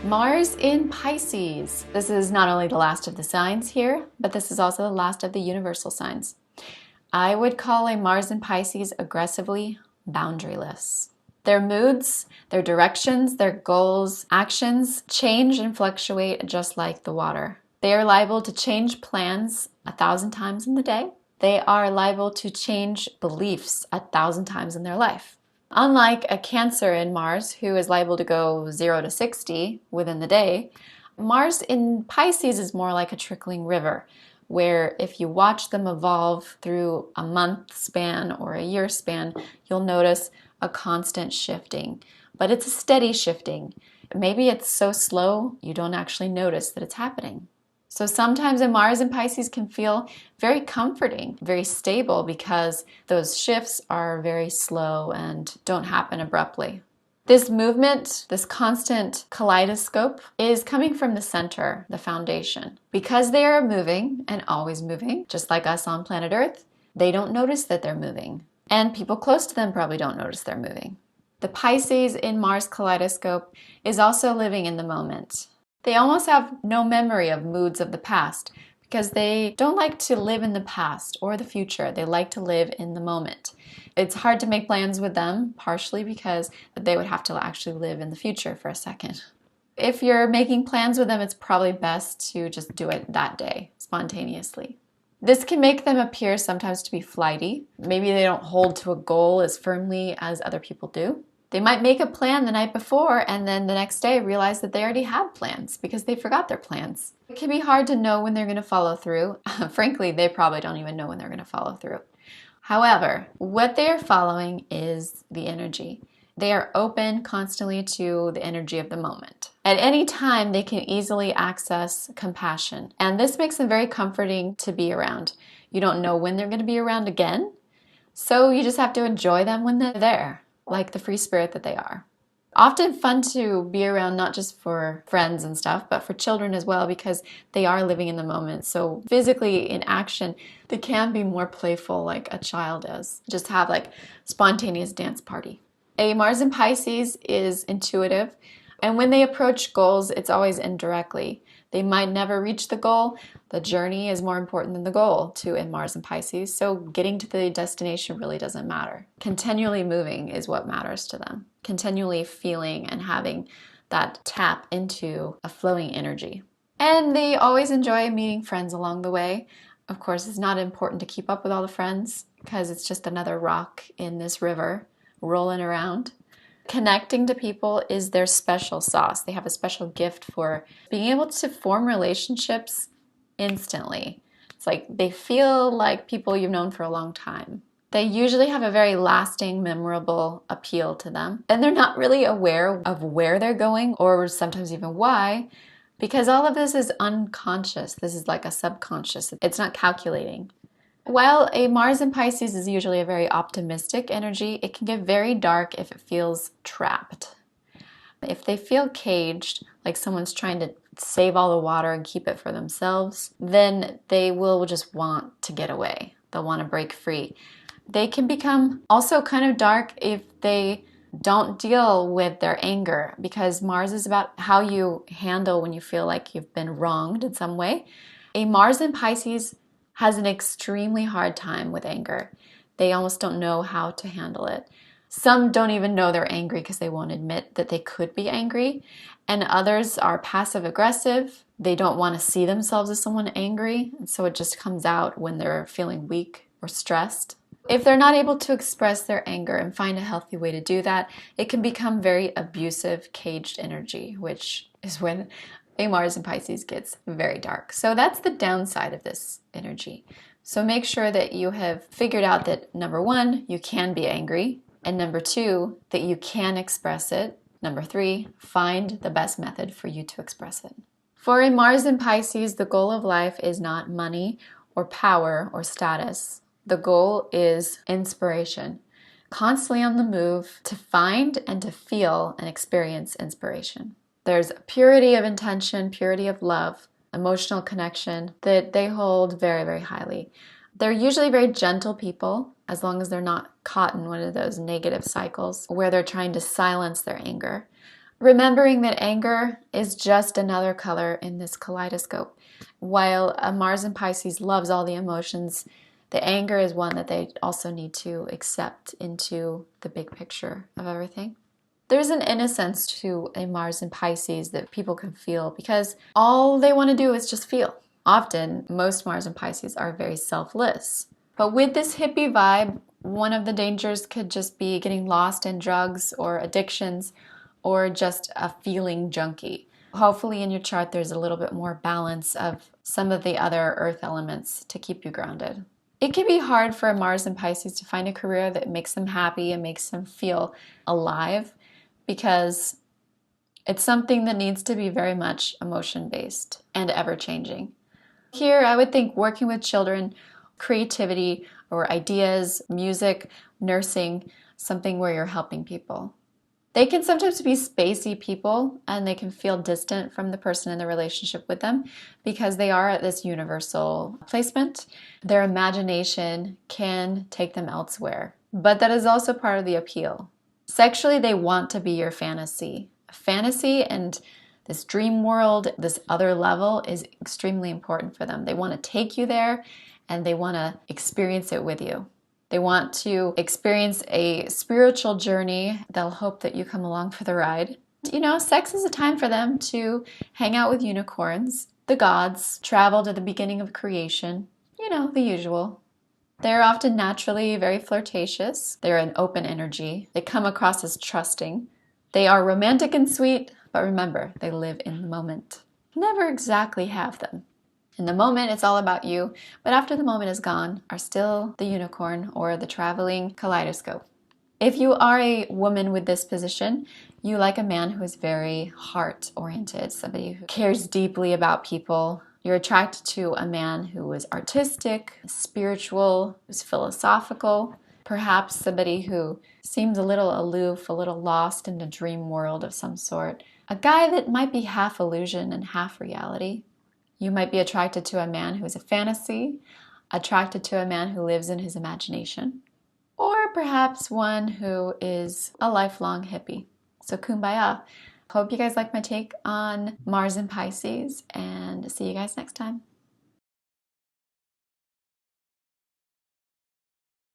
Mars in Pisces. This is not only the last of the signs here, but this is also the last of the universal signs. I would call a Mars in Pisces aggressively boundaryless. Their moods, their directions, their goals, actions change and fluctuate just like the water. They are liable to change plans 1,000 times in the day. They are liable to change beliefs 1,000 times in their life. Unlike a Cancer in Mars, who is liable to go 0 to 60 within the day, Mars in Pisces is more like a trickling river, where if you watch them evolve through a month span or a year span, you'll notice a constant shifting. But it's a steady shifting. Maybe it's so slow you don't actually notice that it's happening. So sometimes a Mars in Pisces can feel very comforting, very stable, because those shifts are very slow and don't happen abruptly. This movement, this constant kaleidoscope, is coming from the center, the foundation. Because they are moving and always moving, just like us on planet Earth, they don't notice that they're moving. And people close to them probably don't notice they're moving. The Pisces in Mars kaleidoscope is also living in the moment. They almost have no memory of moods of the past because they don't like to live in the past or the future. They like to live in the moment. It's hard to make plans with them, partially because they would have to actually live in the future for a second. If you're making plans with them, it's probably best to just do it that day, spontaneously. This can make them appear sometimes to be flighty. Maybe they don't hold to a goal as firmly as other people do. They might make a plan the night before and then the next day realize that they already had plans because they forgot their plans. It can be hard to know when they're going to follow through. Frankly, they probably don't even know when they're going to follow through. However, what they are following is the energy. They are open constantly to the energy of the moment. At any time, they can easily access compassion, and this makes them very comforting to be around. You don't know when they're going to be around again, so you just have to enjoy them when they're there, like the free spirit that they are. Often fun to be around, not just for friends and stuff, but for children as well, because they are living in the moment. So physically in action, they can be more playful like a child is. Just have like spontaneous dance party. A Mars in Pisces is intuitive, and when they approach goals, it's always indirectly. They might never reach the goal. The journey is more important than the goal to in Mars and Pisces, so getting to the destination really doesn't matter. Continually moving is what matters to them. Continually feeling and having that tap into a flowing energy. And they always enjoy meeting friends along the way. Of course, it's not important to keep up with all the friends because it's just another rock in this river rolling around. Connecting to people is their special sauce. They have a special gift for being able to form relationships instantly. It's like they feel like people you've known for a long time. They usually have a very lasting, memorable appeal to them. And they're not really aware of where they're going or sometimes even why, because all of this is unconscious. This is like a subconscious. It's not calculating. While a Mars in Pisces is usually a very optimistic energy, it can get very dark if it feels trapped. If they feel caged, like someone's trying to save all the water and keep it for themselves, then they will just want to get away. They'll want to break free. They can become also kind of dark if they don't deal with their anger, because Mars is about how you handle when you feel like you've been wronged in some way. A Mars in Pisces has an extremely hard time with anger. They almost don't know how to handle it. Some don't even know they're angry because they won't admit that they could be angry. And others are passive aggressive. They don't want to see themselves as someone angry. And so it just comes out when they're feeling weak or stressed. If they're not able to express their anger and find a healthy way to do that, it can become very abusive, caged energy, which is when a Mars in Pisces gets very dark. So that's the downside of this energy. So make sure that you have figured out that number one, you can be angry. And number two, that you can express it. Number three, find the best method for you to express it. For a Mars in Pisces, the goal of life is not money or power or status. The goal is inspiration. Constantly on the move to find and to feel and experience inspiration. There's purity of intention, purity of love, emotional connection that they hold very, very highly. They're usually very gentle people, as long as they're not caught in one of those negative cycles where they're trying to silence their anger. Remembering that anger is just another color in this kaleidoscope. While a Mars in Pisces loves all the emotions, the anger is one that they also need to accept into the big picture of everything. There's an innocence to a Mars in Pisces that people can feel because all they want to do is just feel. Often, most Mars in Pisces are very selfless. But with this hippie vibe, one of the dangers could just be getting lost in drugs or addictions or just a feeling junkie. Hopefully in your chart there's a little bit more balance of some of the other earth elements to keep you grounded. It can be hard for a Mars in Pisces to find a career that makes them happy and makes them feel alive because it's something that needs to be very much emotion-based and ever-changing. Here, I would think working with children, creativity or ideas, music, nursing, something where you're helping people. They can sometimes be spacey people and they can feel distant from the person in the relationship with them because they are at this universal placement. Their imagination can take them elsewhere, but that is also part of the appeal. Sexually, they want to be your fantasy. Fantasy and this dream world, this other level is extremely important for them. They want to take you there and they want to experience it with you. They want to experience a spiritual journey. They'll hope that you come along for the ride. You know, sex is a time for them to hang out with unicorns, the gods, travel to the beginning of creation, you know, the usual. They're often naturally very flirtatious. They're an open energy. They come across as trusting. They are romantic and sweet, but remember, they live in the moment. Never exactly have them. In the moment, it's all about you, but after the moment is gone, are still the unicorn or the traveling kaleidoscope. If you are a woman with this position, you like a man who is very heart-oriented, somebody who cares deeply about people. You're attracted to a man who is artistic, spiritual, who's philosophical, perhaps somebody who seems a little aloof, a little lost in a dream world of some sort. A guy that might be half illusion and half reality. You might be attracted to a man who is a fantasy, attracted to a man who lives in his imagination, or perhaps one who is a lifelong hippie. So kumbaya. Hope you guys like my take on Mars in Pisces, and see you guys next time.